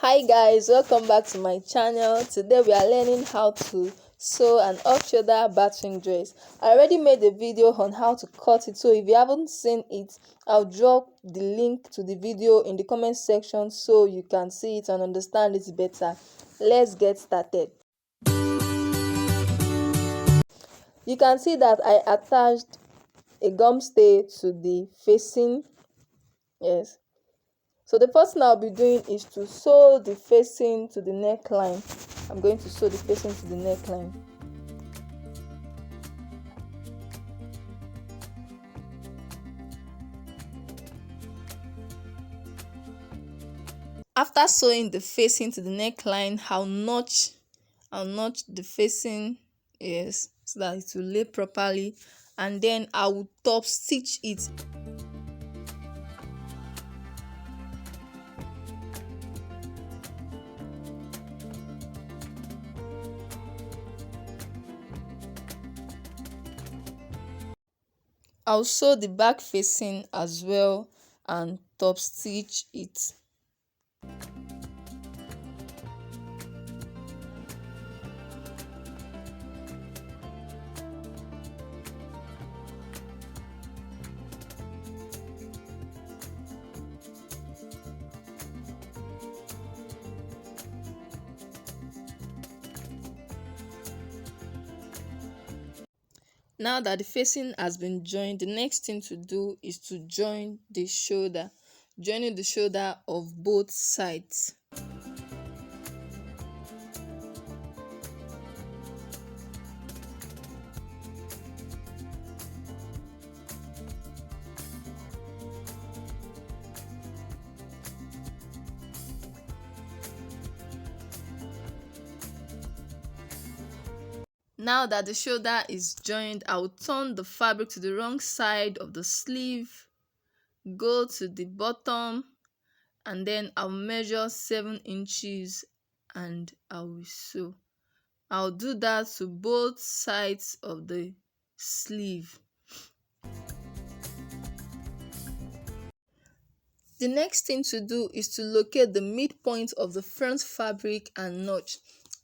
Hi guys, welcome back to my channel. Today we are learning how to sew an off-shoulder batwing dress. I already made a video on how to cut it, so if you haven't seen it, I'll drop the link to the video in the comment section so you can see it and understand it better. Let's get started. You can see that I attached a gum stay to the facing. Yes. So the first thing I'll be doing is to sew the facing to the neckline. I'm going to sew the facing to the neckline. After sewing the facing to the neckline, I'll notch the facing, yes, so that it will lay properly, and then I will top stitch it. I'll sew the back facing as well and top stitch it. Now that the facing has been joined, the next thing to do is to join the shoulder, joining the shoulder of both sides. Now that the shoulder is joined, I will turn the fabric to the wrong side of the sleeve, go to the bottom, and then I'll measure 7 inches and I will sew. I'll do that to both sides of the sleeve. The next thing to do is to locate the midpoint of the front fabric and notch.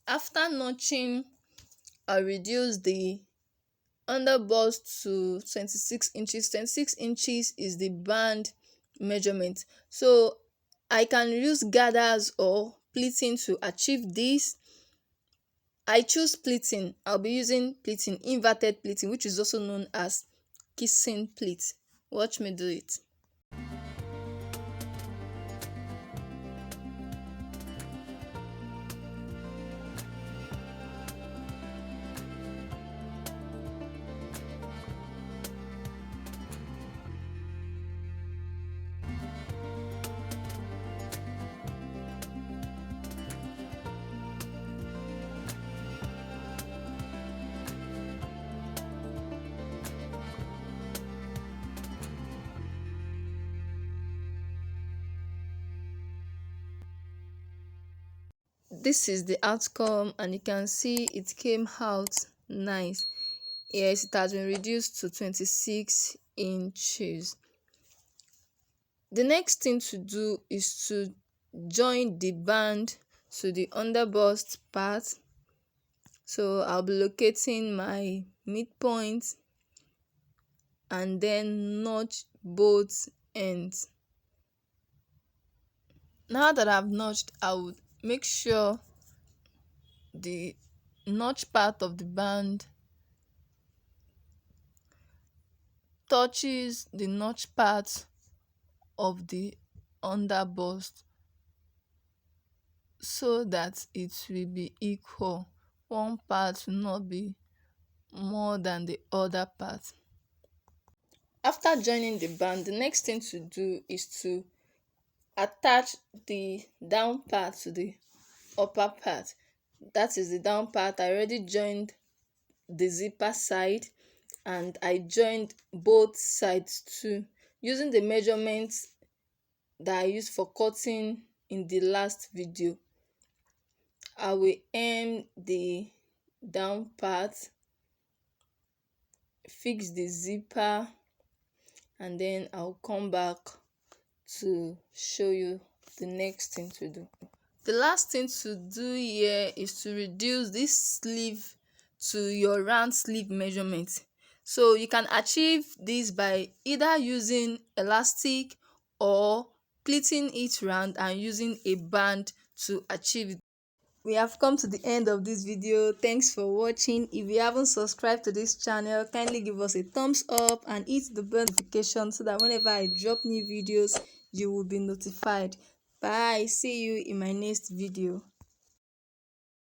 After notching, I'll reduce the underbust to 26 inches. 26 inches is the band measurement. So I can use gathers or pleating to achieve this. I choose pleating. I'll be using pleating, inverted pleating, which is also known as kissing pleat. Watch me do it. This is the outcome, and you can see it came out nice. Yes, it has been reduced to 26 inches. The next thing to do is to join the band to the underbust part. So I'll be locating my midpoint and then notch both ends. Now that I've notched, I would make sure the notch part of the band touches the notch part of the underbust so that it will be equal. One part will not be more than the other part. After joining the band, the next thing to do is to attach the down part to the upper part. That is the down part. I already joined the zipper side and I joined both sides too, using the measurements that I used for cutting in the last video. I will hem the down part, fix the zipper, and then I'll come back to show you the next thing to do. The last thing to do here is to reduce this sleeve to your round sleeve measurement. So you can achieve this by either using elastic or pleating it round and using a band to achieve it. We have come to the end of this video. Thanks for watching. If you haven't subscribed to this channel, kindly give us a thumbs up and hit the bell notification so that whenever I drop new videos, you will be notified. Bye. See you in my next video.